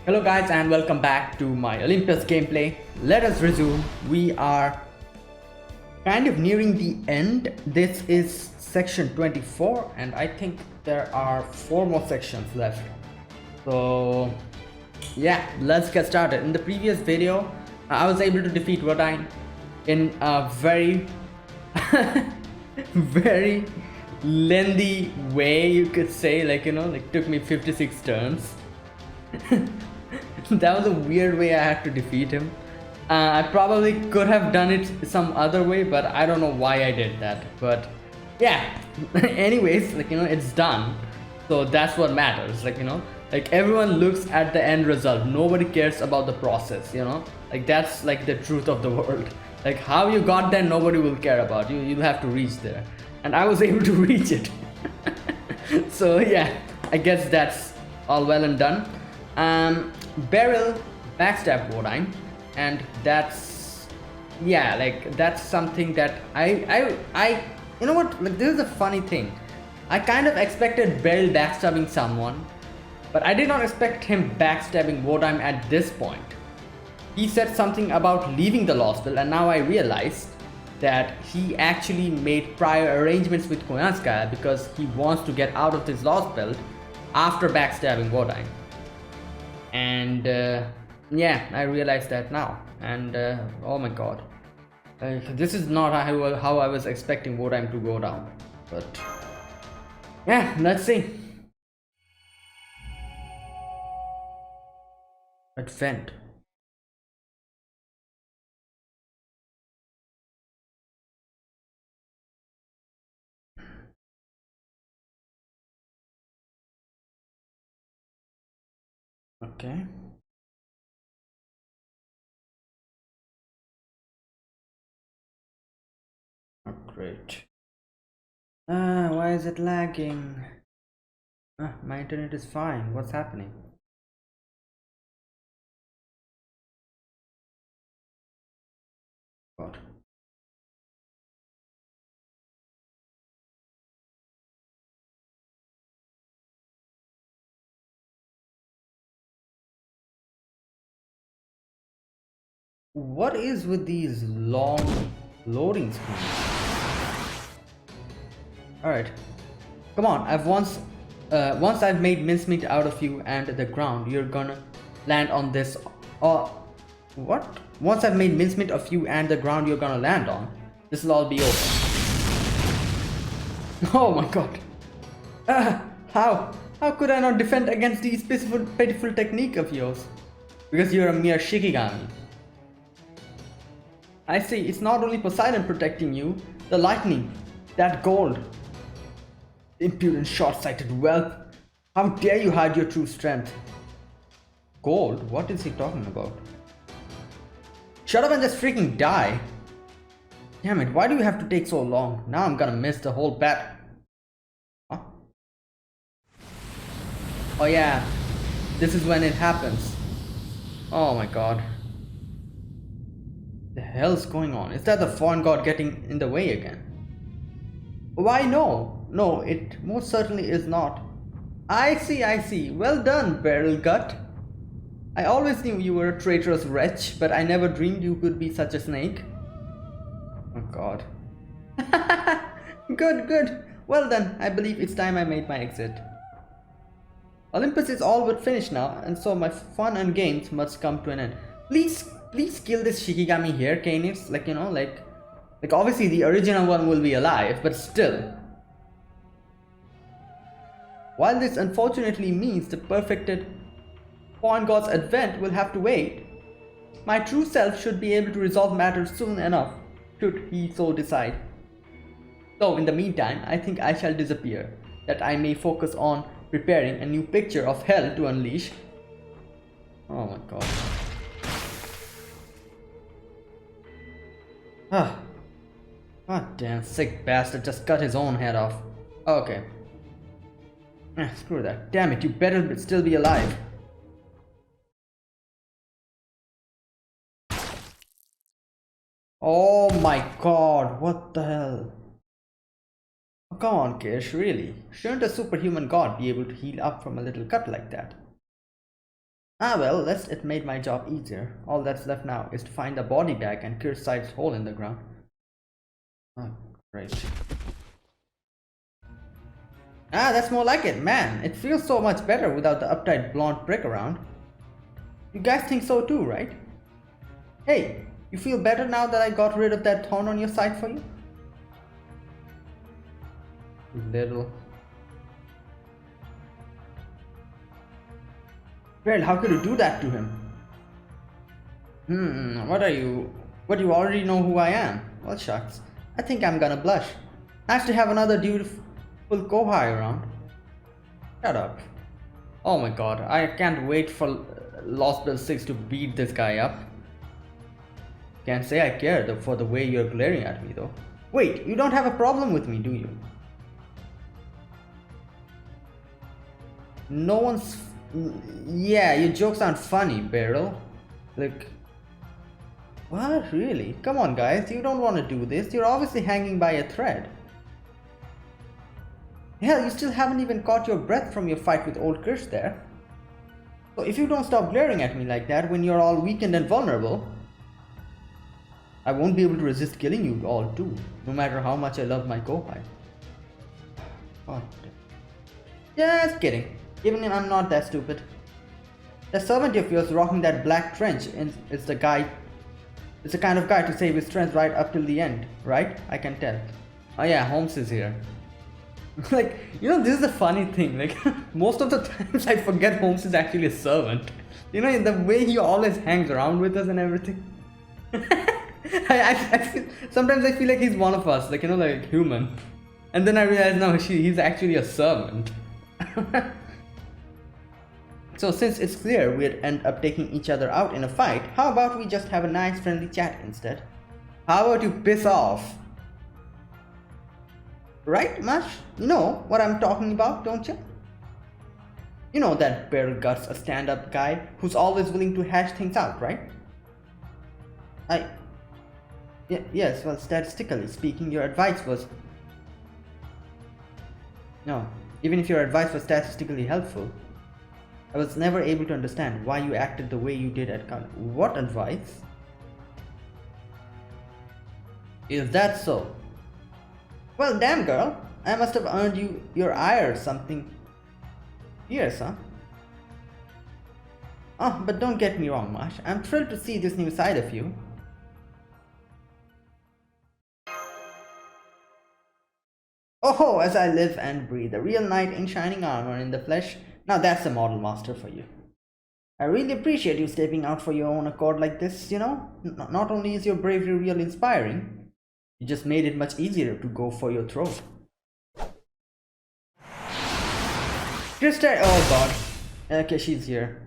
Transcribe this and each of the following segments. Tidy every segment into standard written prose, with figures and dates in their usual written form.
Hello guys and welcome back to my Olympus gameplay. Let us resume. We are kind of nearing the end. This is section 24 and I think there are 4 more sections left. So yeah, let's get started. In the previous video, I was able to defeat Rodine in a very very lengthy way, you could say. Like took me 56 turns. That was a weird way I had to defeat him. I probably could have done it some other way, but I don't know why I did that. But yeah, anyways, it's done. So that's what matters. Like everyone looks at the end result. Nobody cares about the process. Like that's like the truth of the world. Like how you got there, nobody will care about you. You'll have to reach there, and I was able to reach it. So yeah, I guess that's all well and done. Beryl backstab Bodine, and that's, yeah, like that's something that I you know what, like this is a funny thing. I kind of expected Beryl backstabbing someone, but I did not expect him backstabbing Bodine at this point. He said something about leaving the Lostbelt, and now I realized that he actually made prior arrangements with Koyanskaya because he wants to get out of this Lostbelt after backstabbing Bodine. And yeah, I realized that now, and oh my god, this is not how I was expecting Vodheim to go down. But yeah, let's see. Advent. Okay. Oh, great. Why is it lagging? My internet is fine. What's happening? God. What is with these long loading screens? Alright. Come on, once I've made mincemeat out of you and the ground, you're gonna land on this. What? Once I've made mincemeat of you and the ground you're gonna land on, this will all be over. Oh my god. How? How could I not defend against these pitiful technique of yours? Because you're a mere Shikigami. I see, it's not only Poseidon protecting you, the lightning, that gold. Impudent, short-sighted whelp. How dare you hide your true strength? Gold? What is he talking about? Shut up and just freaking die. Damn it, why do you have to take so long? Now I'm gonna miss the whole bat. Huh? Oh yeah, this is when it happens. Oh my god. The hell's going on? Is that the foreign god getting in the way again? Why no? No, it most certainly is not. I see. Well done, Beryl Gut. I always knew you were a traitorous wretch, but I never dreamed you could be such a snake. Oh god. Good. Well done. I believe it's time I made my exit. Olympus is all but finished now, and so my fun and games must come to an end. Please kill this Shikigami here, Kainitz. Like obviously the original one will be alive, but still. While this unfortunately means the perfected Foreign God's advent will have to wait, my true self should be able to resolve matters soon enough, should he so decide. So in the meantime, I think I shall disappear, that I may focus on preparing a new picture of hell to unleash. Oh my god. God damn, sick bastard just cut his own head off. Okay. Screw that. Damn it, you better still be alive. Oh my god, what the hell? Oh, come on, Kish, really? Shouldn't a superhuman god be able to heal up from a little cut like that? Ah well, it made my job easier. All that's left now is to find the body bag and Kirstein's hole in the ground. Oh, great. Ah, that's more like it, man. It feels so much better without the uptight blonde prick around. You guys think so too, right? Hey, you feel better now that I got rid of that thorn on your side for you? Little. Well, how could you do that to him? What, you already know who I am? Well, shucks. I think I'm gonna blush. Nice to have another dutiful kohai around. Shut up. Oh my god, I can't wait for Lostbelt 6 to beat this guy up. Can't say I care for the way you're glaring at me though. Wait, you don't have a problem with me, do you? No one's... Yeah, your jokes aren't funny, Beryl. Like... What? Really? Come on guys, you don't want to do this. You're obviously hanging by a thread. Hell, you still haven't even caught your breath from your fight with old Kirsch there. So if you don't stop glaring at me like that when you're all weakened and vulnerable, I won't be able to resist killing you all too, no matter how much I love my kohai. Oh, just kidding. Even if I'm not that stupid. The servant of yours rocking that black trench is the kind of guy to save his strength right up till the end, right? I can tell. Oh yeah, Holmes is here. Like, you know, this is the funny thing. Like, most of the times I forget Holmes is actually a servant. You know, in the way he always hangs around with us and everything. Sometimes I feel like he's one of us, like, you know, like human. And then I realize, no, he's actually a servant. So since it's clear we'd end up taking each other out in a fight, how about we just have a nice friendly chat instead? How about you piss off? Right, Mash? You know what I'm talking about, don't you? You know that Beryl Guts, a stand-up guy who's always willing to hash things out, right? Yes, well, statistically speaking, your advice was... No, even if your advice was statistically helpful, I was never able to understand why you acted the way you did at college. What advice? Is that so? Well, damn girl, I must have earned you your ire or something. Yes, huh? Oh, but don't get me wrong, Mash. I'm thrilled to see this new side of you. Oh, as I live and breathe, a real knight in shining armor in the flesh. Now that's a model master for you. I really appreciate you stepping out for your own accord like this, you know. Not only is your bravery real inspiring, you just made it much easier to go for your throat. Krista, oh god. Okay, she's here.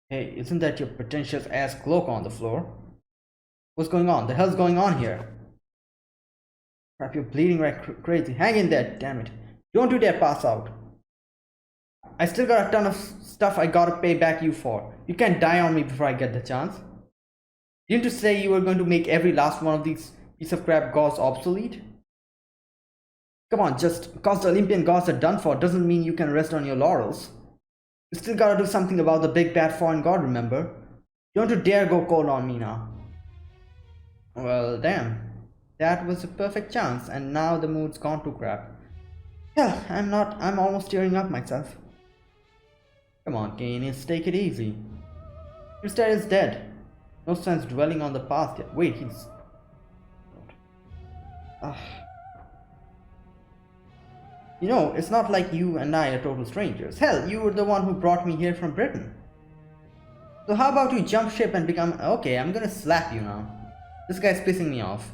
Hey, isn't that your pretentious ass cloak on the floor? What's going on? The hell's going on here? Crap, you're bleeding like crazy. Hang in there, damn it. Don't you dare pass out. I still got a ton of stuff I gotta pay back you for. You can't die on me before I get the chance. Didn't you say you were going to make every last one of these piece of crap gods obsolete? Come on, just because the Olympian gods are done for doesn't mean you can rest on your laurels. You still gotta do something about the big bad foreign god, remember? Don't you dare go cold on me now. Well, damn. That was a perfect chance, and now the mood's gone to crap. Yeah, I'm almost tearing up myself. Come on, Canis, take it easy. Krista is dead. No sense dwelling on the past yet. Wait, he's... You know, it's not like you and I are total strangers. Hell, you were the one who brought me here from Britain. So how about you jump ship and become... Okay, I'm gonna slap you now. This guy's pissing me off.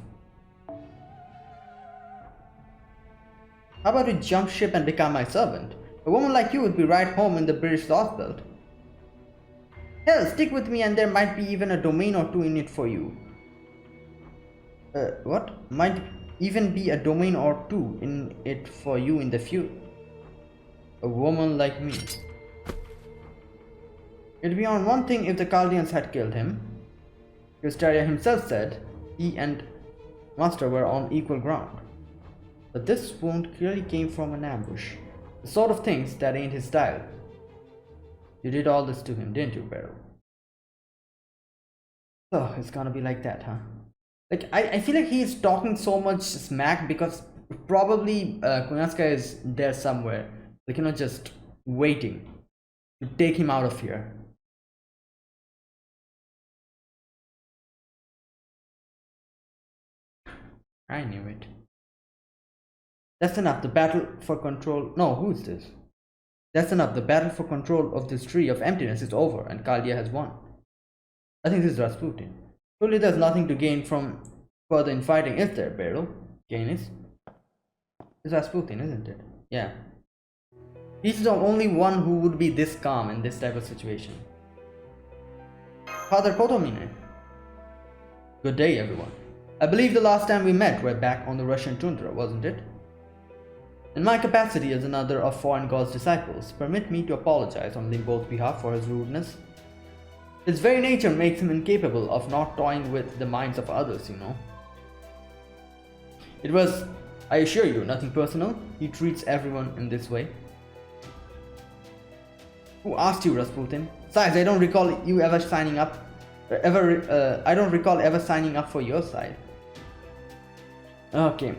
How about you jump ship and become my servant? A woman like you would be right home in the British Lostbelt. Hell, stick with me and there might be even a domain or two in it for you. What? Might even be a domain or two in it for you in the future. A woman like me. It'd be on one thing if the Chaldeans had killed him. Yustaria himself said he and Master were on equal ground. But this wound clearly came from an ambush. The sort of things that ain't his style. You did all this to him, didn't you, Beryl? Oh, it's gonna be like that, huh? Like, I feel like he's talking so much smack because probably Koyatsuka is there somewhere. Like, just waiting to take him out of here. I knew it. That's enough. The battle for control. No, who's this? That's enough. The battle for control of this tree of emptiness is over, and Kaldia has won. I think this is Rasputin. Surely there's nothing to gain from further infighting, is there, Beryl? Gain is? It's Rasputin, isn't it? Yeah. He's the only one who would be this calm in this type of situation. Father Kotomine. Good day, everyone. I believe the last time we met we're back on the Russian tundra, wasn't it? In my capacity as another of Foreign God's disciples, permit me to apologize on Limbo's behalf for his rudeness. His very nature makes him incapable of not toying with the minds of others, It was, I assure you, nothing personal. He treats everyone in this way. Who asked you, Rasputin? Besides, I don't recall you ever signing up. I don't recall ever signing up for your side. Okay.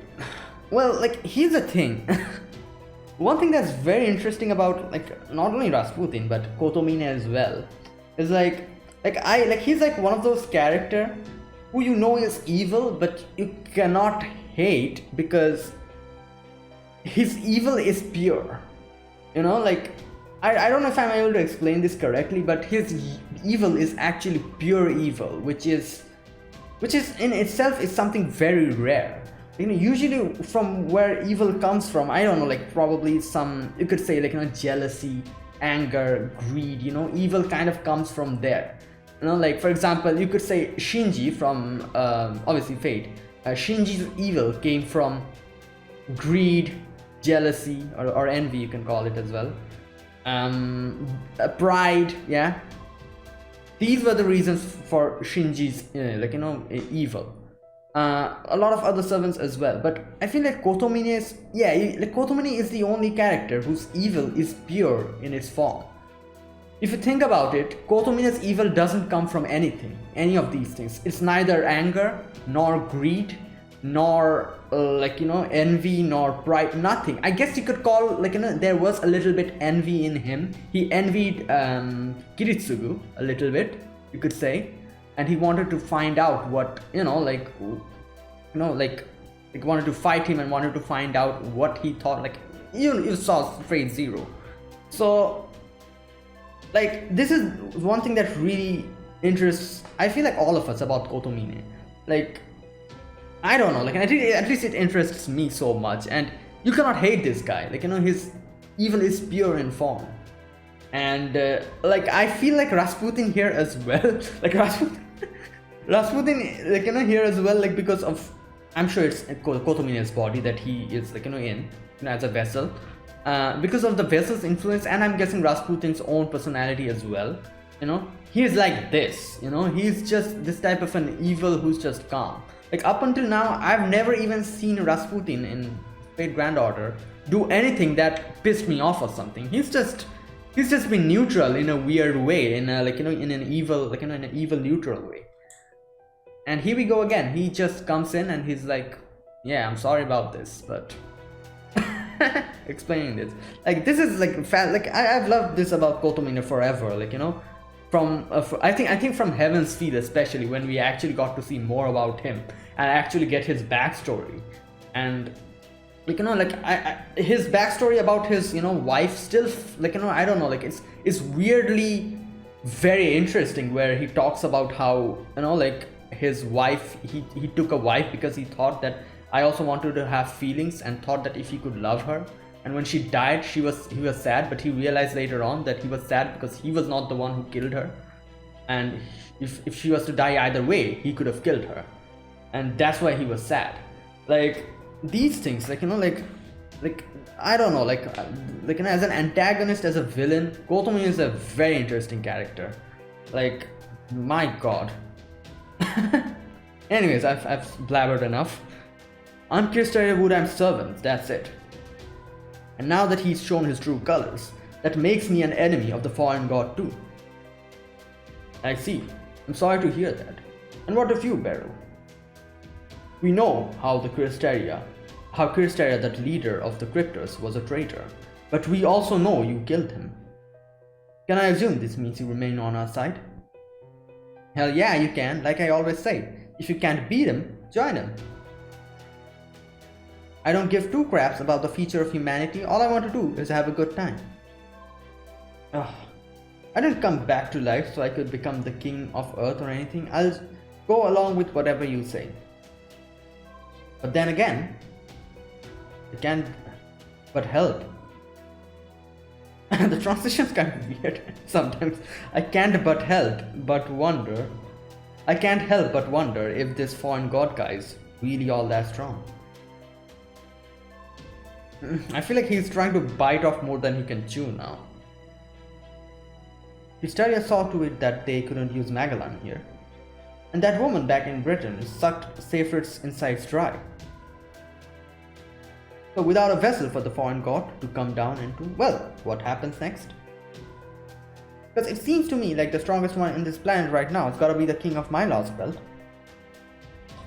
Well, here's the thing. One thing that's very interesting about, not only Rasputin, but Kotomine as well, is he's one of those characters who is evil, but you cannot hate because his evil is pure. I don't know if I'm able to explain this correctly, but his evil is actually pure evil, which is in itself is something very rare. Usually from where evil comes from, I don't know, probably some, you could say jealousy, anger, greed, evil kind of comes from there. For example, you could say Shinji from obviously Fate. Shinji's evil came from greed, jealousy, or envy, you can call it as well. Pride, yeah. These were the reasons for Shinji's evil. A lot of other servants as well, but I feel like Kotomine is, Kotomine is the only character whose evil is pure in its form. If you think about it, Kotomine's evil doesn't come from anything, any of these things. It's neither anger, nor greed, nor envy, nor pride, nothing. I guess you could call, there was a little bit envy in him. He envied Kiritsugu a little bit, you could say, and he wanted to find out what, wanted to fight him and wanted to find out what he thought, you saw Phrase Zero. So, this is one thing that really interests, I feel like, all of us about Kotomine. I don't know, at least it interests me so much, and you cannot hate this guy. His evil is pure in form. And, I feel like Rasputin here as well, Rasputin, here as well, because of, I'm sure it's Kotomine's body that he is, in, as a vessel. Because of the vessel's influence, and I'm guessing Rasputin's own personality as well, he's like this, he's just this type of an evil who's just calm. Up until now, I've never even seen Rasputin in Fate Grand Order do anything that pissed me off or something. He's just been neutral in a weird way, in a, in an evil, in an evil neutral way. And here we go again. He just comes in and he's like, yeah, I'm sorry about this, but explaining this, this is I've loved this about Kotomine forever, from I think from Heaven's Feel, especially when we actually got to see more about him and actually get his backstory, and his backstory about his wife still I don't know, it's weirdly very interesting, where he talks about how his wife, he took a wife because he thought that I also wanted to have feelings, and thought that if he could love her, and when she died he was sad, but he realized later on that he was sad because he was not the one who killed her, and if she was to die either way, he could have killed her, and that's why he was sad. These things, I don't know, as an antagonist, as a villain, Kotomine is a very interesting character. My god. Anyways, I've blabbered enough. I'm Kristaria Woodham's servant, that's it. And now that he's shown his true colors, that makes me an enemy of the foreign god too. I see. I'm sorry to hear that. And what of you, Beryl? We know how Kristaria, that leader of the Cryptors, was a traitor, but we also know you killed him. Can I assume this means you remain on our side? Hell yeah, you can, like I always say. If you can't beat him, join him. I don't give two craps about the future of humanity. All I want to do is have a good time. Ugh. I didn't come back to life so I could become the king of Earth or anything. I'll go along with whatever you say. But then again, I can't but help. The transition's kind of weird sometimes. I can't help but wonder if this foreign god guy is really all that strong. I feel like he's trying to bite off more than he can chew now. Kristaria saw to it that they couldn't use Magellan here. And that woman back in Britain sucked Seyfried's insides dry. So without a vessel for the foreign god to come down into, well, what happens next? Because it seems to me like the strongest one in this planet right now has gotta be the king of my Lostbelt.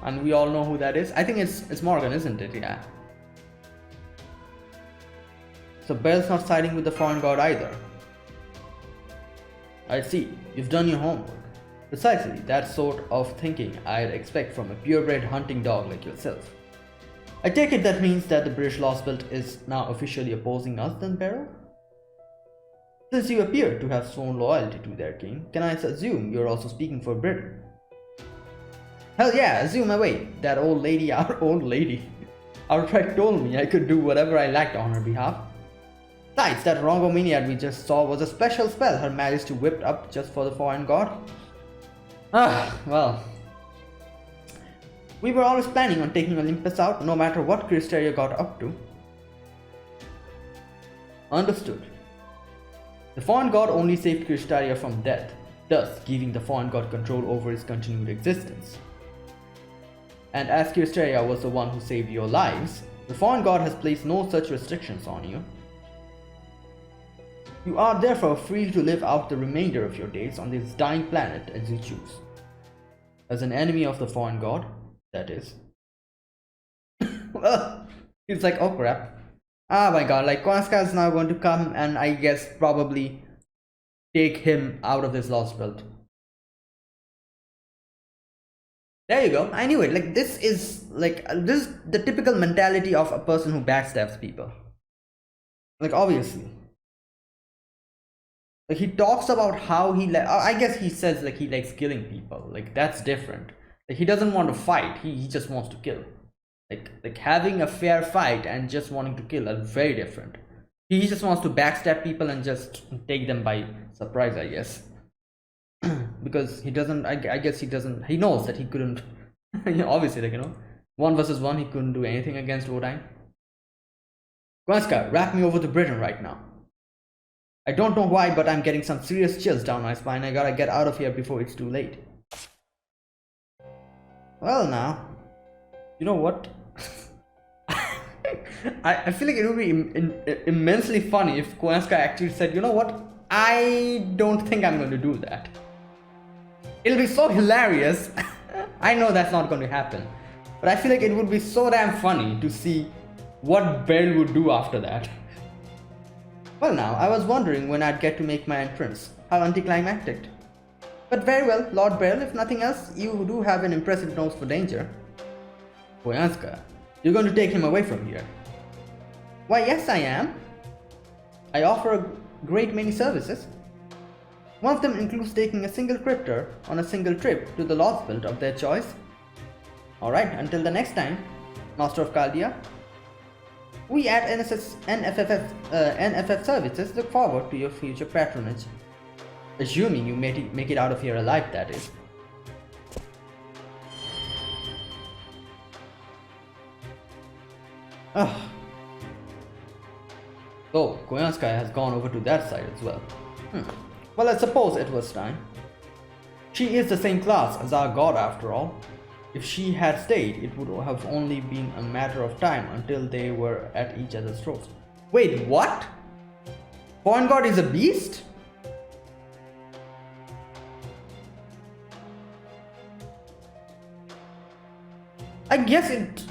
And we all know who that is. I think it's Morgan, isn't it? Yeah. So Beryl's not siding with the foreign god either. I see, you've done your homework. Precisely that sort of thinking I'd expect from a purebred hunting dog like yourself. I take it that means that the British Lostbelt is now officially opposing us then, Beryl? Since you appear to have sworn loyalty to their king, can I assume you're also speaking for Britain? Hell yeah, assume away. That old lady, our old lady, outright told me I could do whatever I liked on her behalf. Besides, that Rongomaniac we just saw was a special spell Her Majesty whipped up just for the foreign god. Well. We were always planning on taking Olympus out, no matter what Kristaria got up to. Understood. The foreign god only saved Kristaria from death, thus giving the foreign god control over his continued existence. And as Kristaria was the one who saved your lives, the foreign god has placed no such restrictions on you. You are therefore free to live out the remainder of your days on this dying planet as you choose. As an enemy of the foreign god, that is. Well, it's like, oh crap. Oh my god, like Kwanzaa is now going to come and I guess probably take him out of this Lostbelt. There you go, I knew it. Like this is the typical mentality of a person who backstabs people. Like obviously. Like he talks about how he I guess he says like he likes killing people. Like that's different. Like he doesn't want to fight, he just wants to kill. Like having a fair fight and just wanting to kill are very different. He just wants to backstab people and just take them by surprise, I guess. Because he doesn't, I guess he knows that he couldn't, obviously, like, 1 versus 1, he couldn't do anything against Odin. Kwanzaa, wrap me over to Britain right now. I don't know why, but I'm getting some serious chills down my spine. I gotta get out of here before it's too late. Well now, you know what? I feel like it would be immensely funny if Kwanzaa actually said, you know what? I don't think I'm going to do that. It'll be so hilarious. I know that's not going to happen. But I feel like it would be so damn funny to see what Beryl would do after that. Well now, I was wondering when I'd get to make my entrance. How anticlimactic. But very well, Lord Beryl, if nothing else, you do have an impressive nose for danger. Kwanzaa, you're going to take him away from here. Why yes I am. I offer a great many services. One of them includes taking a single cryptor on a single trip to the Lostbelt of their choice. Alright, until the next time, Master of Chaldea. We at NFF Services look forward to your future patronage. Assuming you make it out of here alive, that is. So, Kwanzaa has gone over to that side as well. Well, I suppose it was time. She is the same class as our god after all. If she had stayed, it would have only been a matter of time until they were at each other's throats. Wait, what? Foreign God is a beast? I guess it...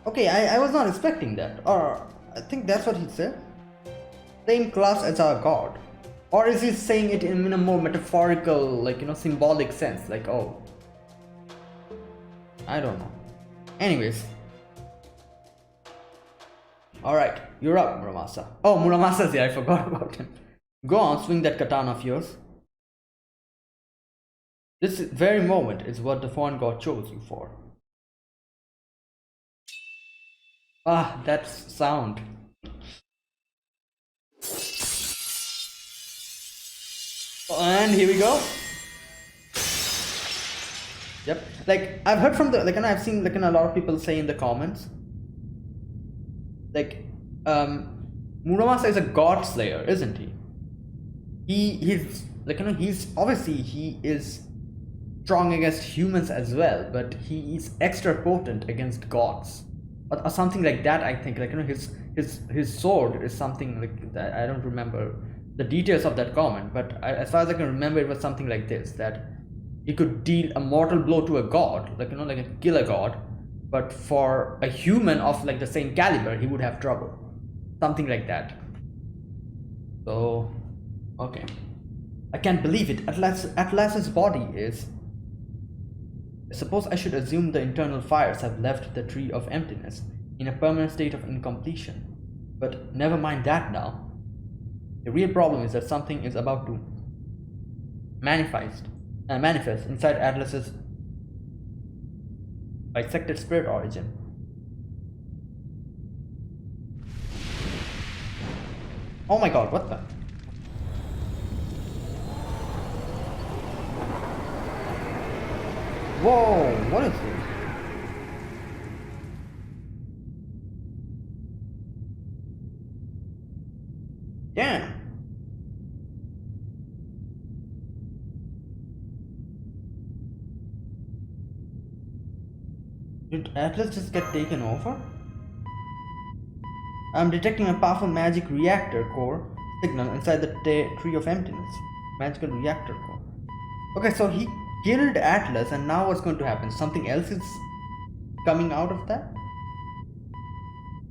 Okay, I was not expecting that. Or I think that's what he said. Same class as our god. Or is he saying it in a more metaphorical, like, symbolic sense? Like, oh. I don't know. Anyways. Alright, you're up, Muramasa. Oh, Muramasa's here, I forgot about him. Go on, swing that katana of yours. This very moment is what the foreign god chose you for. Ah, that sound. And here we go. Yep. Like I've heard from the I've seen a lot of people say in the comments. Like Muramasa is a god slayer, isn't he? He's he's obviously he is strong against humans as well, but he is extra potent against gods. Or something like that, I think. His sword is something like that. I don't remember the details of that comment, but as far as I can remember, it was something like this, that he could deal a mortal blow to a god, kill a god, but for a human of the same caliber, he would have trouble. Something like that. So, okay. I can't believe it. Atlas's body is... I suppose I should assume the internal fires have left the Tree of Emptiness in a permanent state of incompletion. But never mind that now. The real problem is that something is about to manifest inside Atlas's bisected spirit origin. Oh my god, what the? Whoa, what is this? Damn. Did Atlas just get taken over? I'm detecting a powerful magic reactor core signal inside the Tree of Emptiness. Magical reactor core. Okay, so he killed Atlas, and now what's going to happen? Something else is coming out of that?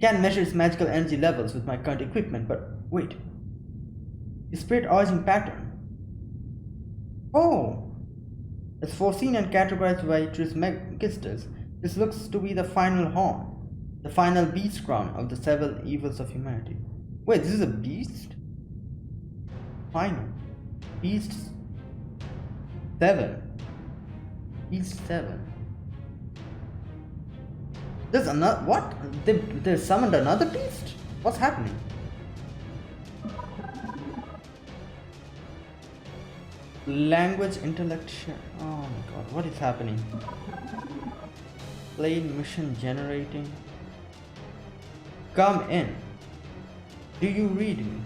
Can't measure its magical energy levels with my current equipment, but wait. The spirit origin pattern. Oh! As foreseen and categorized by Trismegistus, this looks to be the final horn, the final beast crown of the several evils of humanity. Wait, this is a beast? Final. Beast 7. Beast 7. There's another. What? They summoned another beast? What's happening? Language intellection. Oh my god, what is happening? Plain mission generating. Come in. Do you read me?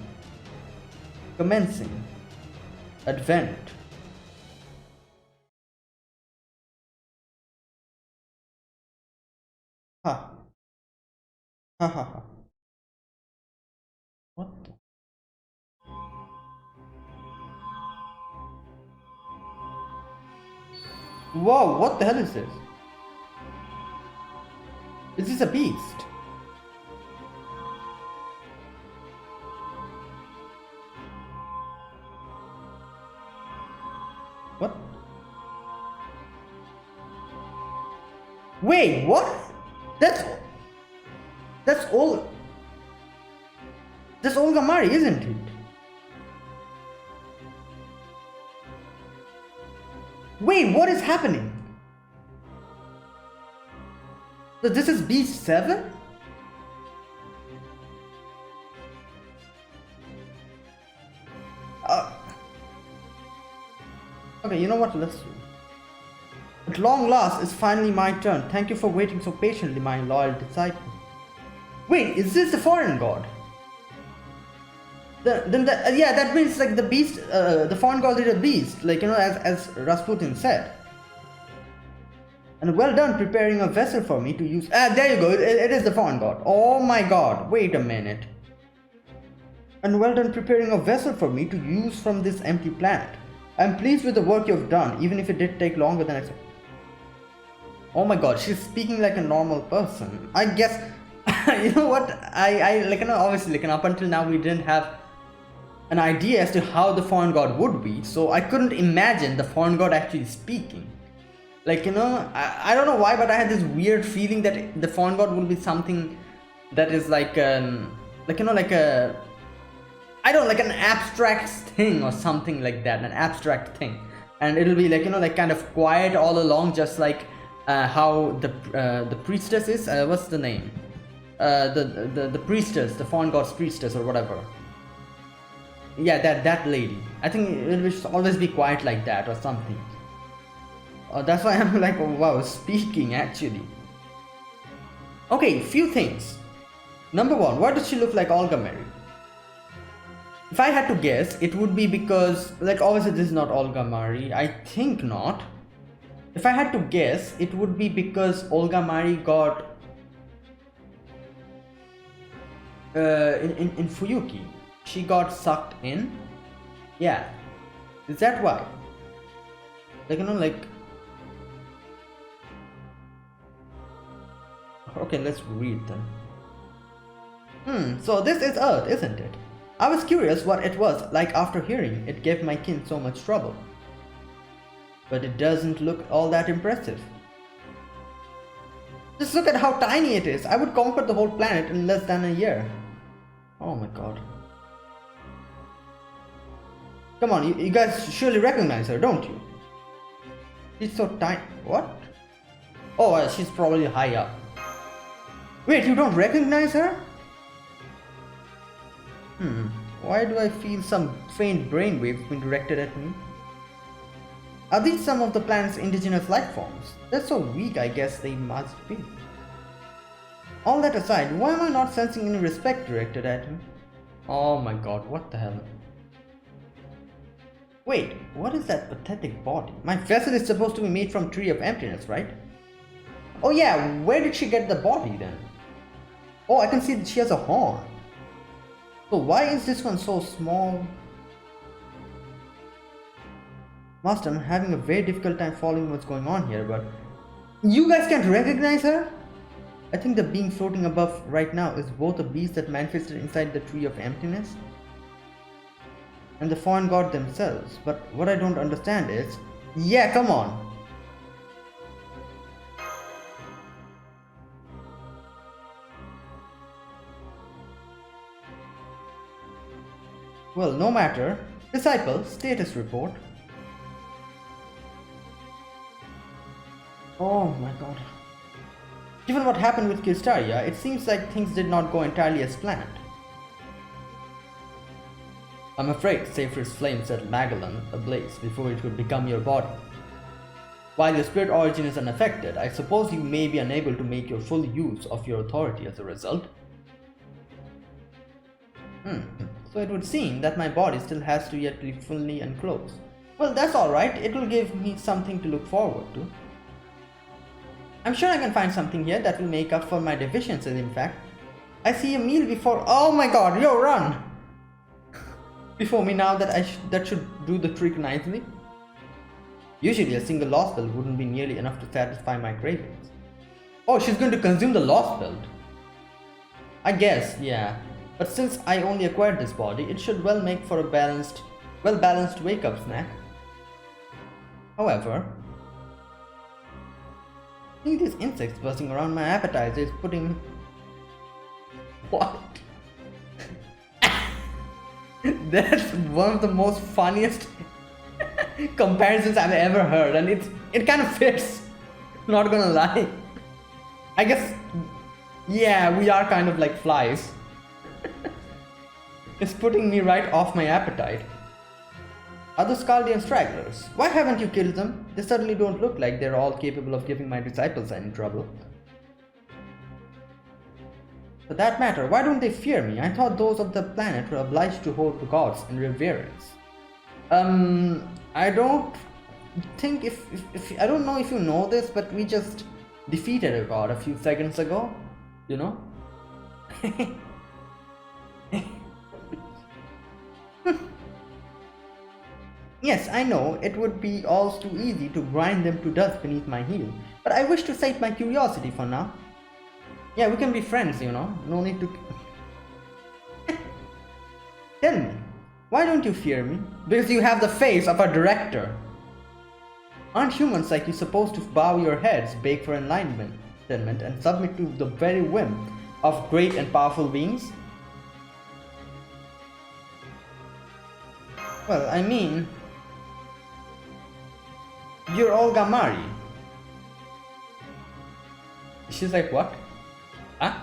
Commencing. Advent. Ha. Ha ha ha. What the? Whoa, what the hell is this? Is this a beast? What? Wait, what? That's all. That's Olga Mari, isn't it? Wait, what is happening? So this is Beast 7? Okay, you know what? Let's do. At long last, it's finally my turn. Thank you for waiting so patiently, my loyal disciple. Wait, is this the foreign god? Yeah, that means like the beast, the fawn god is a beast, like, as Rasputin said. And well done preparing a vessel for me to use. There you go, it is the fawn god. Oh my god, wait a minute. And well done preparing a vessel for me to use from this empty planet. I'm pleased with the work you've done, even if it did take longer than expected. Oh my god, she's speaking like a normal person. I guess, you know what, obviously, up until now we didn't have an idea as to how the fawn god would be, so I couldn't imagine the fawn god actually speaking. I don't know why, but I had this weird feeling that the fawn god will be something that is like an abstract thing or something like that, an abstract thing, and it'll be kind of quiet all along, just like how the priestess is. What's the name? The priestess, the fawn god's priestess or whatever. Yeah, that lady. I think it will always be quiet like that or something. That's why I'm like, oh, wow, speaking actually. Okay, few things. Number one, why does she look like Olga Mary? If I had to guess, it would be because, obviously this is not Olga Mary. I think not. If I had to guess, it would be because Olga Mary got in Fuyuki. She got sucked in. Yeah. Is that why? Okay, let's read them. So this is Earth, isn't it? I was curious what it was like after hearing it gave my kin so much trouble. But it doesn't look all that impressive. Just look at how tiny it is. I would conquer the whole planet in less than a year. Oh my god. Come on, you guys surely recognize her, don't you? She's so tiny. What? Oh, she's probably high up. Wait, you don't recognize her? Why do I feel some faint brainwaves being directed at me? Are these some of the planet's indigenous life forms? They're so weak, I guess they must be. All that aside, why am I not sensing any respect directed at me? Oh my god, what the hell? Wait, what is that pathetic body? My vessel is supposed to be made from Tree of Emptiness, right? Oh yeah, where did she get the body then? Oh, I can see that she has a horn. So why is this one so small? Master, I'm having a very difficult time following what's going on here, but... You guys can't recognize her? I think the being floating above right now is both a beast that manifested inside the Tree of Emptiness and the fawn god themselves. But what I don't understand is... Yeah, come on! Well, no matter. Disciple, status report. Oh my god. Given what happened with Kirstaria, it seems like things did not go entirely as planned. I'm afraid Saphir's flame set Magellan ablaze before it could become your body. While your spirit origin is unaffected, I suppose you may be unable to make your full use of your authority as a result. So it would seem that my body still has to yet be fully enclosed. Well, that's alright, it will give me something to look forward to. I'm sure I can find something here that will make up for my deficiencies, in fact. I see a meal before— Oh my god, yo, run! Before me now that should do the trick nicely. Usually a single Lostbelt wouldn't be nearly enough to satisfy my cravings. Oh, she's going to consume the Lostbelt. I guess, yeah. But since I only acquired this body, it should well make for a well-balanced wake-up snack. However, seeing these insects buzzing around my appetizer is putting me... What? That's one of the most funniest comparisons I've ever heard, and it kind of fits. Not gonna lie. I guess, yeah, we are kind of like flies. It's putting me right off my appetite. Other Skaldian stragglers, why haven't you killed them? They certainly don't look like they're all capable of giving my disciples any trouble. For that matter, why don't they fear me? I thought those of the planet were obliged to hold the gods in reverence. I don't think if I don't know if you know this, but we just defeated a god a few seconds ago, you know? Yes, I know, it would be all too easy to grind them to dust beneath my heel, but I wish to sate my curiosity for now. Yeah, we can be friends, you know, no need to... Tell me, why don't you fear me? Because you have the face of a director. Aren't humans like you supposed to bow your heads, beg for enlightenment, and submit to the very whim of great and powerful beings? Well, I mean... You're Olga Mari. She's like, what? Huh?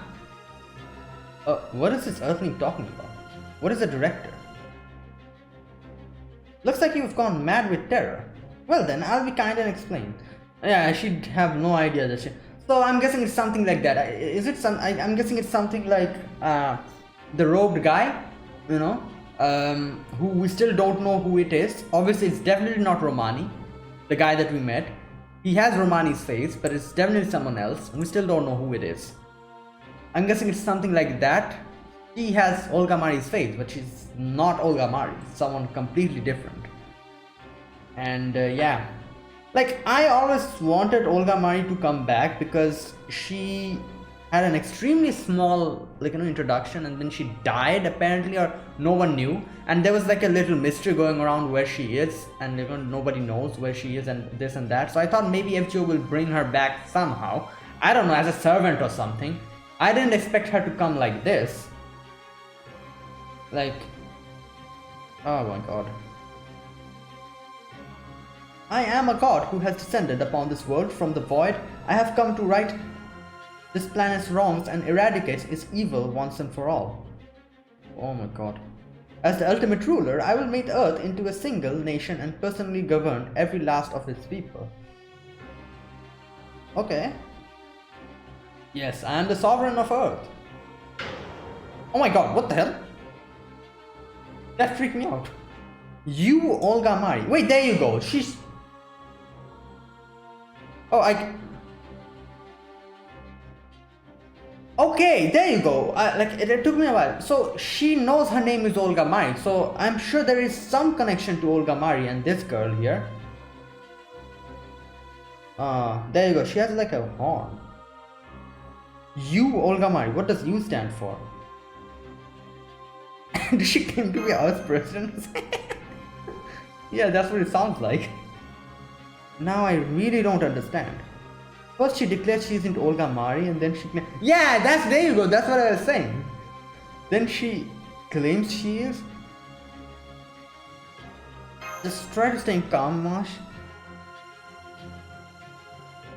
What is this earthling talking about? What is a director? Looks like you've gone mad with terror. Well then, I'll be kind and explain. Yeah, she'd have no idea that she... So I'm guessing it's something like that. Is it some... I'm guessing it's something like the robed guy, you know, who we still don't know who it is. Obviously, it's definitely not Romani, the guy that we met. He has Romani's face, but it's definitely someone else. We still don't know who it is. I'm guessing it's something like that. She has Olga Mari's face, but she's not Olga Mari. It's someone completely different. And yeah, like I always wanted Olga Mari to come back because she had an extremely small, like, you know, introduction, and then she died apparently, or no one knew, and there was like a little mystery going around where she is, and, you know, nobody knows where she is and this and that. So I thought maybe FGO will bring her back somehow, I don't know, as a servant or something. I didn't expect her to come like this. Like, oh my god. I am a god who has descended upon this world from the void. I have come to right this planet's wrongs and eradicate its evil once and for all. Oh my god. As the ultimate ruler, I will make Earth into a single nation and personally govern every last of its people. Okay. Yes, I am the sovereign of Earth. Oh my god, what the hell? That freaked me out. You, Olga Mari. Wait, there you go. She's... Oh, okay, there you go. Like, it took me a while. So, she knows her name is Olga Mari. So, I'm sure there is some connection to Olga Mari and this girl here. There you go. She has like a horn. You, Olga Mari. What does U stand for? Did she claim to be Earth's president? Yeah, that's what it sounds like. Now I really don't understand. First she declares she isn't Olga Mari, and then she claims... Yeah, there you go, that's what I was saying. Then she claims she is. Just try to stay calm, Marsh.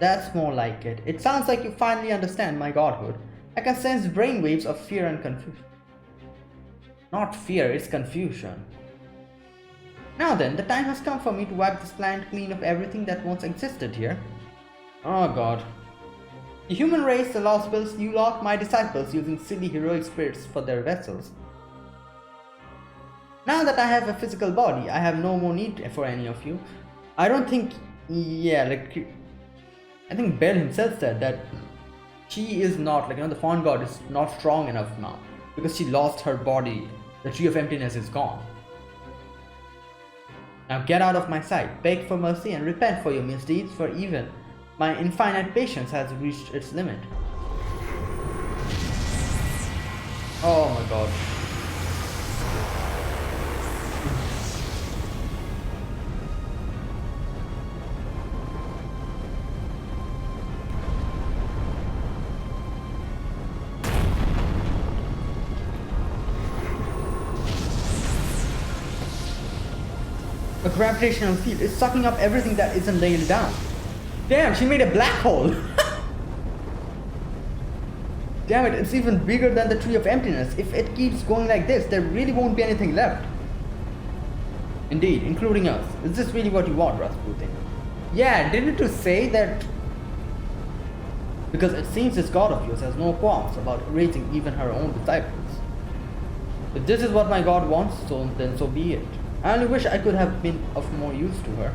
That's more like it. It sounds like you finally understand my godhood. I can sense brainwaves of fear and confusion. Not fear, it's confusion. Now then, the time has come for me to wipe this planet clean of everything that once existed here. Oh god. The human race, the Lostbelts, you lot, my disciples, using silly heroic spirits for their vessels. Now that I have a physical body, I have no more need for any of you. I don't think... Yeah, like... I think Bel himself said that she is not, like, you know, the fawn god is not strong enough now. Because she lost her body. The tree of emptiness is gone. Now get out of my sight, beg for mercy and repent for your misdeeds, for even my infinite patience has reached its limit. Oh my god. A gravitational field is sucking up everything that isn't nailed down. Damn, she made a black hole! Damn it, it's even bigger than the tree of emptiness. If it keeps going like this, there really won't be anything left. Indeed, including us. Is this really what you want, Rasputin? Yeah, didn't you say that... Because it seems this god of yours has no qualms about erasing even her own disciples. If this is what my god wants, then so be it. I only wish I could have been of more use to her.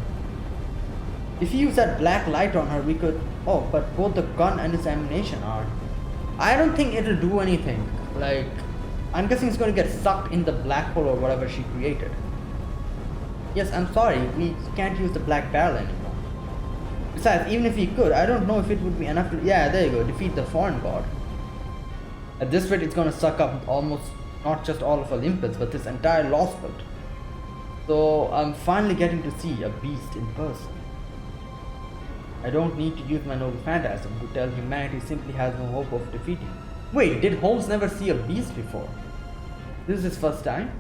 If you use that black light on her, we could... Oh, but both the gun and its ammunition are... I don't think it'll do anything. Like, I'm guessing it's going to get sucked in the black hole or whatever she created. Yes, I'm sorry, we can't use the black barrel anymore. Besides, even if we could, I don't know if it would be enough to... Yeah, there you go, defeat the foreign god. At this rate, it's going to suck up almost not just all of Olympus, but this entire Lostbelt. So, I'm finally getting to see a beast in person. I don't need to use my noble phantasm to tell humanity simply has no hope of defeating. Wait, did Holmes never see a beast before? This is his first time?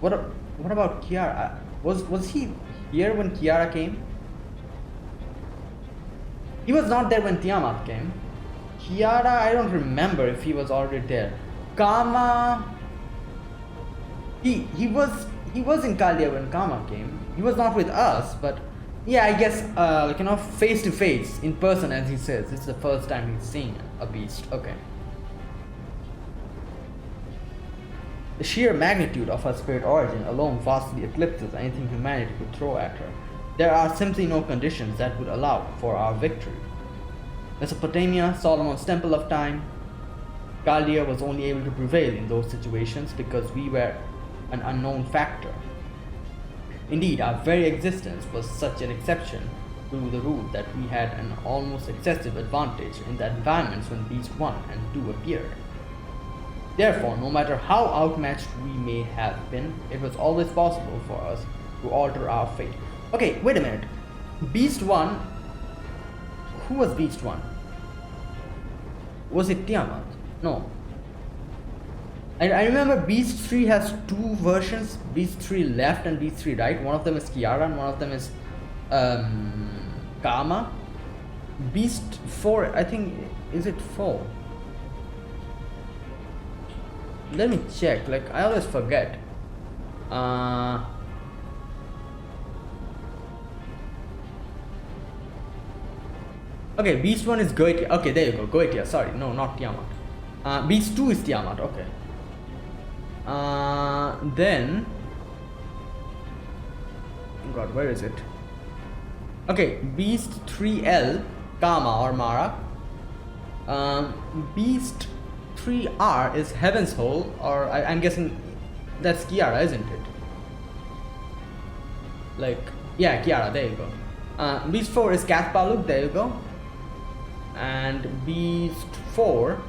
What about Kiara? Was he here when Kiara came? He was not there when Tiamat came. Kiara, I don't remember if he was already there. Kama, he was in Kalia when Kama came. He was not with us, but yeah, I guess face to face, in person, as he says. This is the first time he's seen a beast. Okay. The sheer magnitude of her spirit origin alone vastly eclipses anything humanity could throw at her. There are simply no conditions that would allow for our victory. Mesopotamia, Solomon's Temple of Time, Chaldea was only able to prevail in those situations because we were an unknown factor. Indeed, our very existence was such an exception to the rule that we had an almost excessive advantage in the environments when Beast 1 and 2 appeared. Therefore, no matter how outmatched we may have been, it was always possible for us to alter our fate. Okay, wait a minute. Beast 1... Who was Beast 1? Was it Tiamat? No. I remember Beast 3 has two versions, Beast 3 left and Beast 3 right. One of them is Kiara and one of them is Kama. Beast 4, I think, is it 4? Let me check, like I always forget. Okay, Beast 1 is Goetia. Okay, there you go, Goetia, sorry, no, not Tiamat. Beast 2 is Tiamat, okay. Then... Oh god, where is it? Okay, Beast 3L, Kama or Mara. Beast 3R is Heaven's Hole, or I'm guessing that's Kiara, isn't it? Like, yeah, Kiara, there you go. Beast 4 is Kathpaluk, there you go. And Beast 4...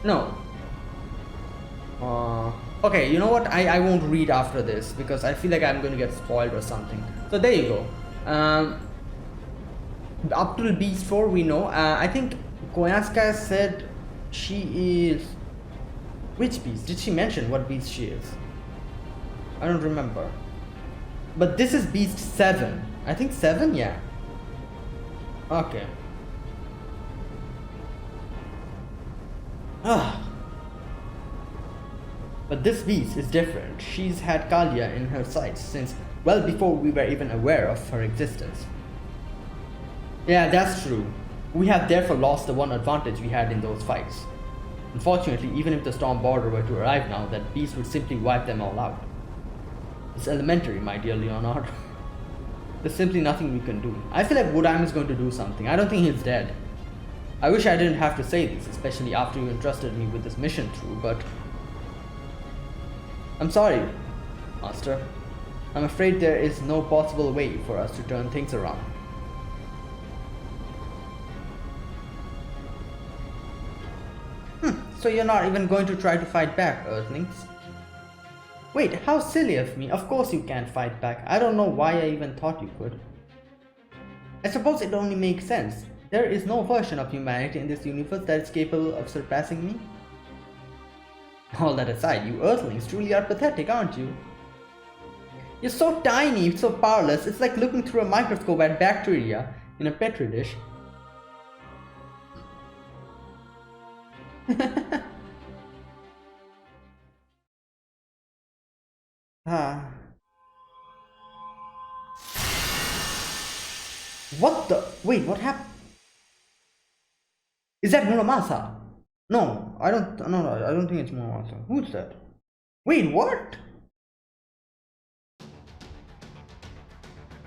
No. Okay, you know what? I won't read after this because I feel like I'm going to get spoiled or something. So there you go. Up till Beast 4 we know. I think Koyanska said she is... Which beast? Did she mention what beast she is? I don't remember. But this is Beast 7. I think 7? Yeah. Okay. But this beast is different. She's had Chaldea in her sights since well before we were even aware of her existence. Yeah, that's true. We have therefore lost the one advantage we had in those fights. Unfortunately, even if the Storm Border were to arrive now, that beast would simply wipe them all out. It's elementary, my dear Leonard. There's simply nothing we can do. I feel like Woodheim is going to do something. I don't think he's dead. I wish I didn't have to say this, especially after you entrusted me with this mission through, but... I'm sorry, Master. I'm afraid there is no possible way for us to turn things around. So you're not even going to try to fight back, Earthlings? Wait, how silly of me. Of course you can't fight back. I don't know why I even thought you could. I suppose it only makes sense. There is no version of humanity in this universe that is capable of surpassing me. All that aside, you Earthlings truly are pathetic, aren't you? You're so tiny, so powerless, it's like looking through a microscope at bacteria in a petri dish. What the? Wait, what happened? Is that Muramasa? No, I don't. No, I don't think it's Muramasa. Who's that? Wait, what?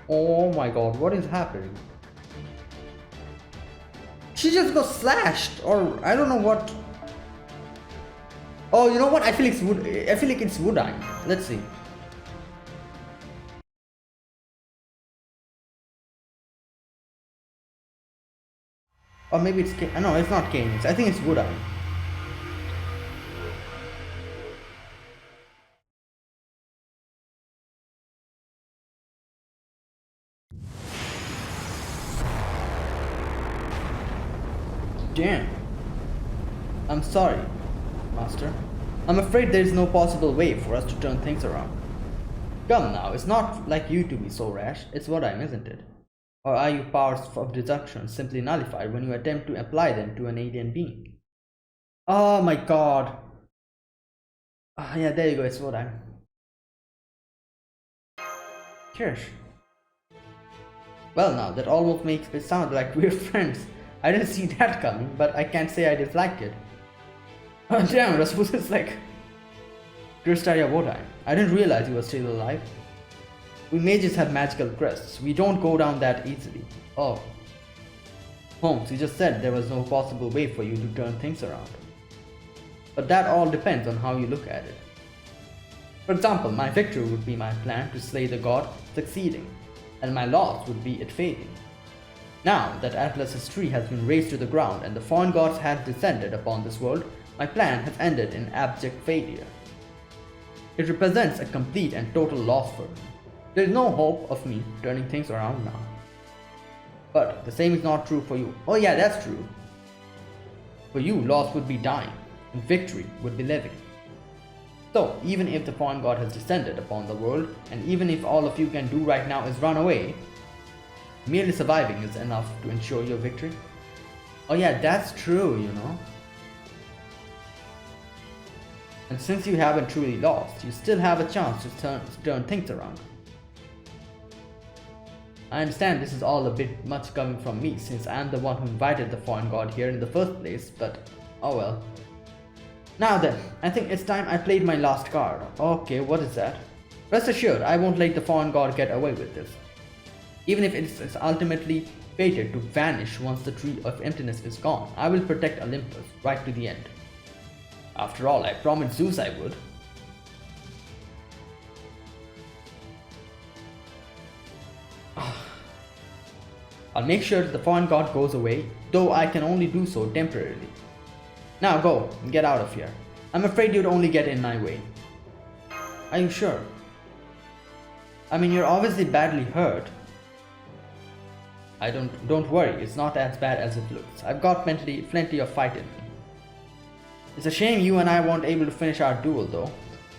Oh my god, what is happening? She just got slashed, or I don't know what. Oh, you know what? I feel it's wood. I feel like it's Woodine. Let's see. Or maybe it's no, it's not Canis. I think it's Woodine. Damn. I'm sorry, Master. I'm afraid there is no possible way for us to turn things around. Come now, it's not like you to be so rash. It's Woodine, isn't it? Or are your powers of deduction simply nullified when you attempt to apply them to an alien being? Oh my god. Yeah, there you go, it's Woodine. Kirsch. Well now, that almost makes it sound like we're friends. I didn't see that coming, but I can't say I dislike it. Oh damn, Rasputin's like... Kristaria Woodine. I didn't realize you were still alive. We mages have magical crests. We don't go down that easily. Oh. Holmes, you just said there was no possible way for you to turn things around. But that all depends on how you look at it. For example, my victory would be my plan to slay the god succeeding, and my loss would be it failing. Now that Atlas's tree has been razed to the ground and the fallen gods have descended upon this world, my plan has ended in abject failure. It represents a complete and total loss for me. There is no hope of me turning things around now. But the same is not true for you. Oh yeah, that's true. For you, loss would be dying, and victory would be living. So, even if the fallen god has descended upon the world, and even if all of you can do right now is run away, merely surviving is enough to ensure your victory. Oh yeah, that's true, you know. And since you haven't truly lost, you still have a chance to turn things around. I understand this is all a bit much coming from me, since I am the one who invited the fallen god here in the first place, but oh well. Now then, I think it's time I played my last card. Okay, what is that? Rest assured, I won't let the fallen god get away with this. Even if it's ultimately fated to vanish once the Tree of Emptiness is gone, I will protect Olympus right to the end. After all, I promised Zeus I would. I'll make sure that the fallen god goes away, though I can only do so temporarily. Now go, and get out of here. I'm afraid you'd only get in my way. Are you sure? I mean, you're obviously badly hurt. Don't worry, it's not as bad as it looks. I've got plenty of fight in me. It's a shame you and I weren't able to finish our duel though.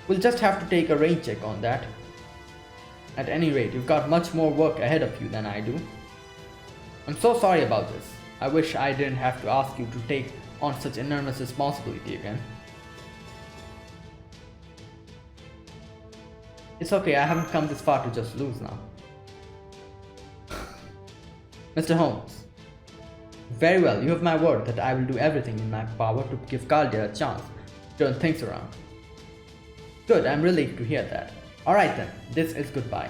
We'll just have to take a rain check on that. At any rate, you've got much more work ahead of you than I do. I'm so sorry about this. I wish I didn't have to ask you to take on such enormous responsibility again. It's okay, I haven't come this far to just lose now. Mr. Holmes. Very well, you have my word that I will do everything in my power to give Caldia a chance to turn things around. Good, I'm relieved to hear that. Alright then, this is goodbye.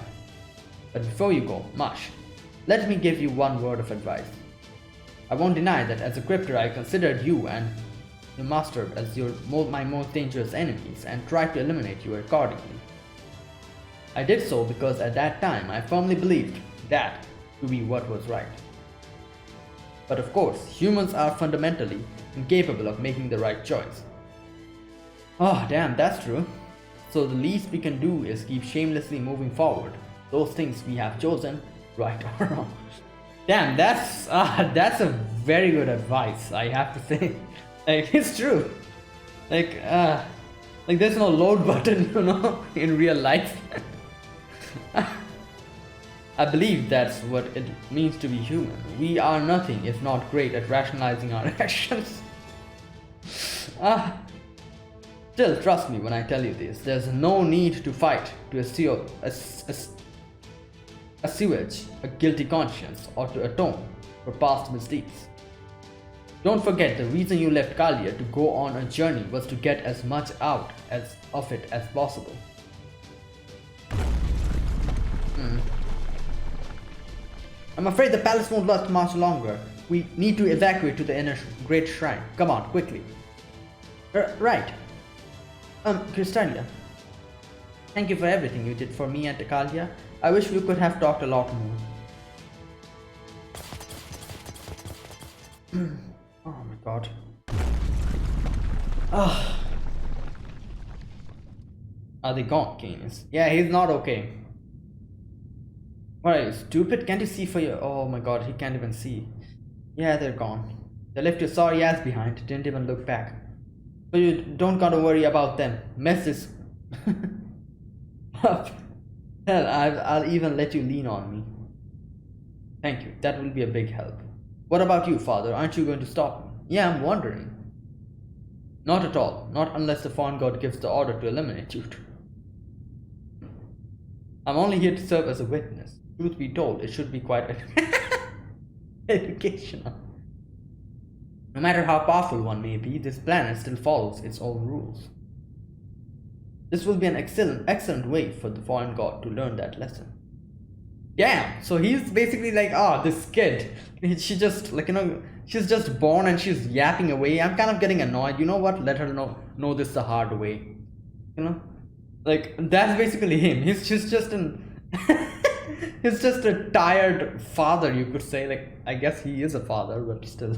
But before you go, Marsh, let me give you one word of advice. I won't deny that as a cryptor I considered you and your master as my most dangerous enemies and tried to eliminate you accordingly. I did so because at that time I firmly believed that to be what was right. But of course, humans are fundamentally incapable of making the right choice. Oh damn, that's true. So the least we can do is keep shamelessly moving forward those things we have chosen, right or wrong. Damn, that's a very good advice, I have to say. Like, it's true. Like there's no load button, you know, in real life. I believe that's what it means to be human. We are nothing if not great at rationalizing our actions. Still, trust me when I tell you this, there's no need to fight to assuage a guilty conscience or to atone for past misdeeds. Don't forget, the reason you left Kalia to go on a journey was to get as much out of it as possible. I'm afraid the palace won't last much longer. We need to evacuate to the inner great shrine. Come on, quickly. Right. Crystalia. Thank you for everything you did for me and Kalia. I wish we could have talked a lot more. Oh my god. Are they gone, Canis? Yeah, he's not okay. What are you, stupid? Can't you see for your... Oh my god, he can't even see. Yeah, they're gone. They left your sorry ass behind, didn't even look back. So you don't gotta worry about them. Mess this up. Hell, I'll even let you lean on me. Thank you, that will be a big help. What about you, father? Aren't you going to stop me? Yeah, I'm wondering. Not at all. Not unless the foreign god gives the order to eliminate you. I'm only here to serve as a witness. Truth be told, it should be quite educational. No matter how powerful one may be, this planet still follows its own rules. This will be an excellent way for the foreign god to learn that lesson. Damn, so he's basically like, oh, this kid, she just, like, you know, she's just born and she's yapping away. I'm kind of getting annoyed. You know what? Let her know this the hard way. You know? Like, that's basically him. He's just he's just a tired father, you could say. Like, I guess he is a father, but still.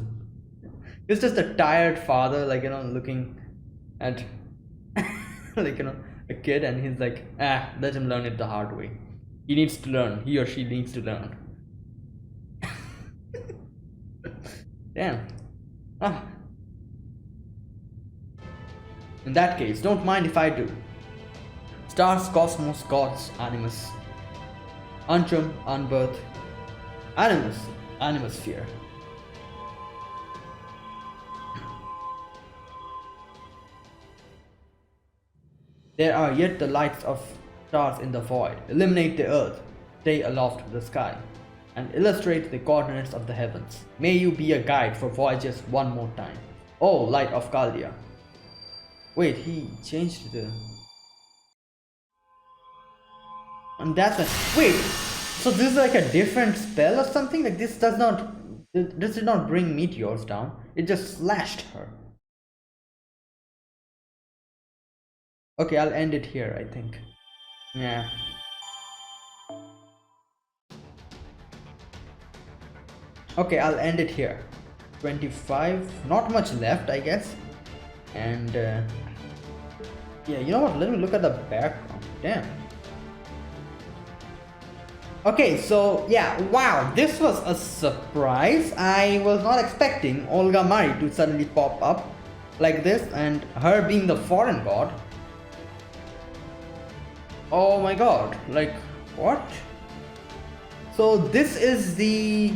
He's just a tired father, like, you know, looking at, like, you know, a kid, and he's like, let him learn it the hard way. He needs to learn. He or she needs to learn. Damn. In that case, don't mind if I do. Stars, cosmos, gods, animus. Antrum, unbirth. Animus, animosphere. There are yet the lights of stars in the void. Illuminate the earth, stay aloft to the sky, and illustrate the coordinates of the heavens. May you be a guide for voyages one more time. Oh, light of Kalia. Wait, he changed the... And that's a... Wait, so this is like a different spell or something? Like this does not... This did not bring meteors down. It just slashed her. Okay, I'll end it here, I think. Yeah. Okay, I'll end it here. 25, not much left, I guess. And yeah, you know what? Let me look at the background. Damn. Okay, so yeah, wow, this was a surprise. I was not expecting Olga Mari to suddenly pop up like this, and her being the foreign god. Oh my god, like what? So this is the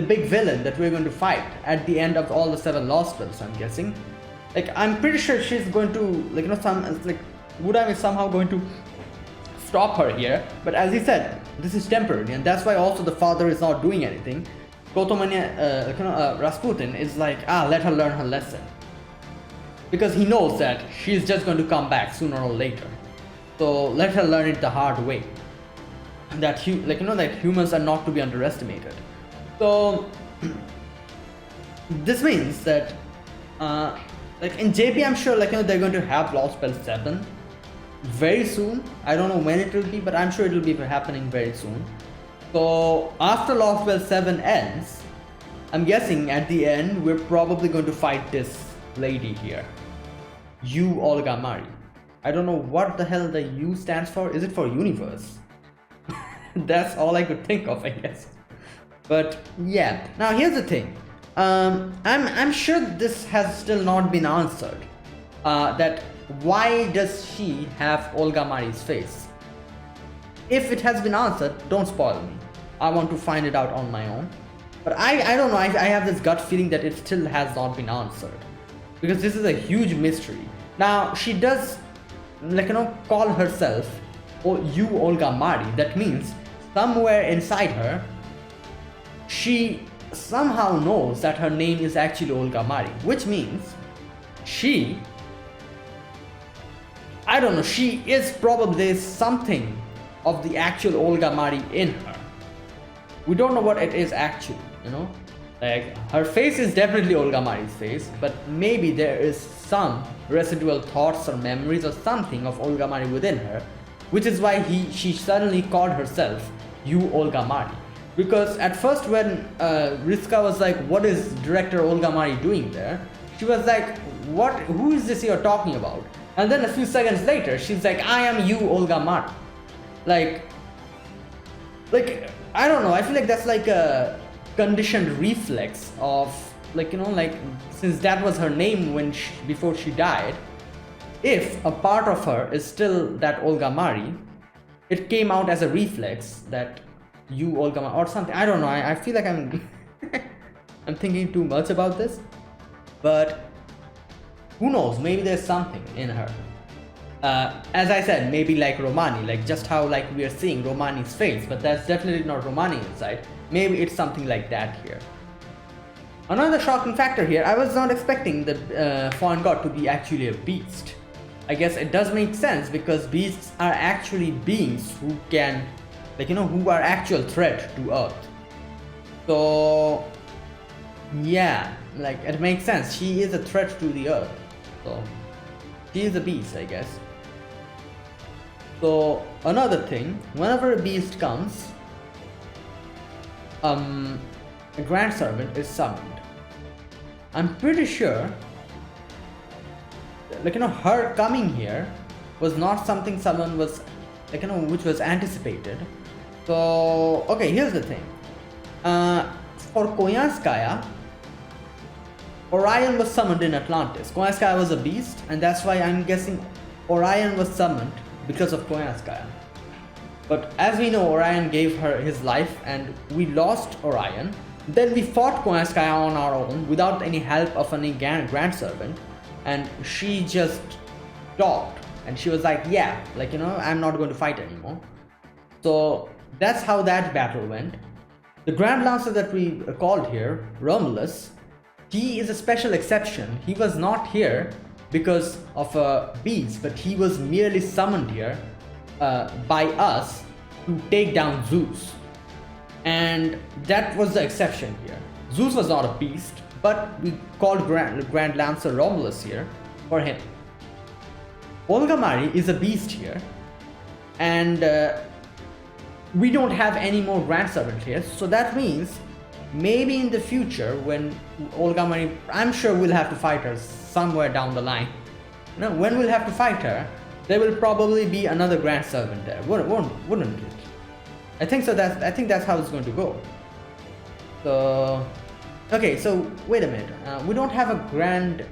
big villain that we're going to fight at the end of all the 7 Lostbelts, I'm guessing. Like, I'm pretty sure she's going to, like, you know, like, Buddha is somehow going to stop her here. But as he said, this is temporary, and that's why also the father is not doing anything. Rasputin is like, let her learn her lesson. Because he knows that she's just going to come back sooner or later. So let her learn it the hard way. That, like, you know, that humans are not to be underestimated. So this means that like in JP, I'm sure, like, you know, they're going to have Lostbelt 7 very soon. I don't know when it will be, but I'm sure it will be happening very soon. So after Lostbelt 7 ends, I'm guessing at the end we're probably going to fight this lady here, Olga Mari. I don't know what the hell the U stands for. Is it for universe? That's all I could think of, I guess. But yeah, now here's the thing. I'm sure this has still not been answered. That why does she have Olga Mari's face? If it has been answered, don't spoil me. I want to find it out on my own. But I don't know, I have this gut feeling that it still has not been answered. Because this is a huge mystery. Now, she does, like, you know, call herself Olga Mari. That means somewhere inside her, she somehow knows that her name is actually Olga Mari, which means she, I don't know, she is probably something of the actual Olga Mari in her. We don't know what it is actually, you know? Like, her face is definitely Olga Mari's face, but maybe there is some residual thoughts or memories or something of Olga Mari within her, which is why she suddenly called herself You Olga Mari. Because at first when Riska was like, what is director Olga Mari doing there? She was like, who is this you're talking about? And then a few seconds later, she's like, I am You Olga Mari. Like, I don't know, I feel like that's like a conditioned reflex of, like, you know, like, since that was her name when before she died, if a part of her is still that Olga Mari, it came out as a reflex that You Olga Mari or something. I don't know, I feel like I'm I'm thinking too much about this, but who knows, maybe there's something in her. As I said, maybe like Romani, like just how like we are seeing Romani's face, but that's definitely not Romani inside. Maybe it's something like that here. Another shocking factor here, I was not expecting the foreign god to be actually a beast. I guess it does make sense because beasts are actually beings who can, like, you know, who are actual threat to Earth. So yeah, like it makes sense. She is a threat to the Earth. So she is a beast, I guess. So another thing, whenever a beast comes, a grand servant is summoned. I'm pretty sure, like, you know, her coming here was not something someone was, like, you know, which was anticipated. So okay, here's the thing. For Koyanskaya, Orion was summoned in Atlantis. Koyanskaya was a beast, and that's why I'm guessing Orion was summoned because of Koyanskaya. But as we know, Orion gave her his life and we lost Orion. Then we fought Koyanskaya on our own without any help of any grand servant, and she just stopped and she was like, yeah, like, you know, I'm not going to fight anymore. So that's how that battle went. The Grand Lancer that we called here, Romulus, he is a special exception. He was not here because of a beast, but he was merely summoned here by us to take down Zeus. And that was the exception here. Zeus was not a beast, but we called Grand Lancer Romulus here for him. Olga Mari is a beast here, and we don't have any more Grand Servant here, so that means maybe in the future when Olga Mari, I'm sure we'll have to fight her somewhere down the line. You know, when we'll have to fight her, there will probably be another Grand Servant there, wouldn't it? I think so. I think that's how it's going to go. So, okay. So wait a minute. We don't have a Grand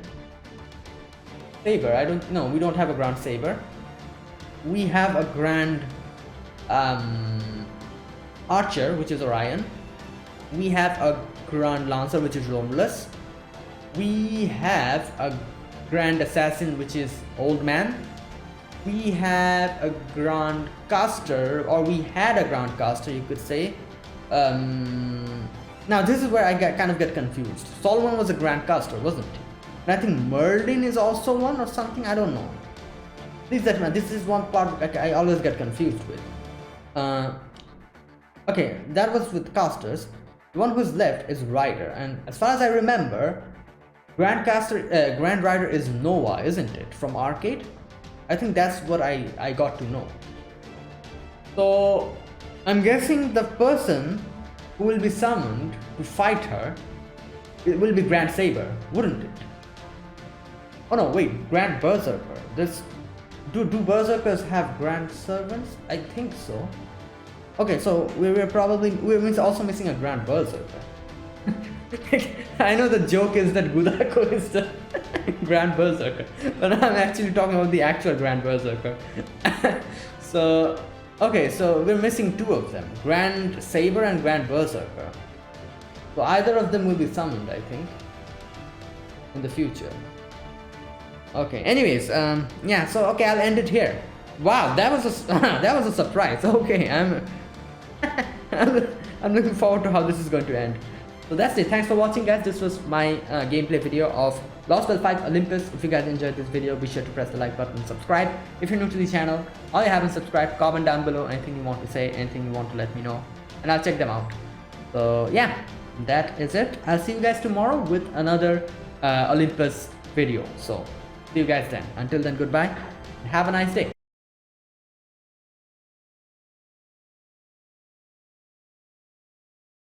Saber. We don't have a Grand Saber. We have a Grand Archer, which is Orion. We have a Grand Lancer, which is Romulus. We have a Grand Assassin, which is Old Man. We have a Grand Caster, or we had a Grand Caster, you could say. Now this is where I kind of get confused. Solomon was a Grand Caster, wasn't he? And I think Merlin is also one or something, I don't know. Please let me know. This is one part I always get confused with. Okay, that was with casters. The one who's left is Rider, and as far as I remember, Grand Rider is Nova, isn't it? From Arcade? I think that's what I got to know. So I'm guessing the person who will be summoned to fight her, it will be Grand Saber, wouldn't it? Oh no, wait, Grand Berserker. Do Berserkers have Grand Servants? I think so. Okay, so we're also missing a Grand Berserker. I know the joke is that Gudako is the Grand Berserker, but I'm actually talking about the actual Grand Berserker. So, okay, so we're missing two of them, Grand Saber and Grand Berserker. So either of them will be summoned, I think, in the future. Okay, anyways, yeah, so okay, I'll end it here. Wow, that was a that was a surprise. Okay, I'm looking forward to how this is going to end. So that's it. Thanks for watching, guys. This was my gameplay video of Lostbelt 5 Olympus. If you guys enjoyed this video, be sure to press the like button and subscribe. If you're new to the channel or you haven't subscribed, comment down below anything you want to say, anything you want to let me know, and I'll check them out. So yeah, that is it. I'll see you guys tomorrow with another Olympus video. So see you guys then. Until then, goodbye and have a nice day.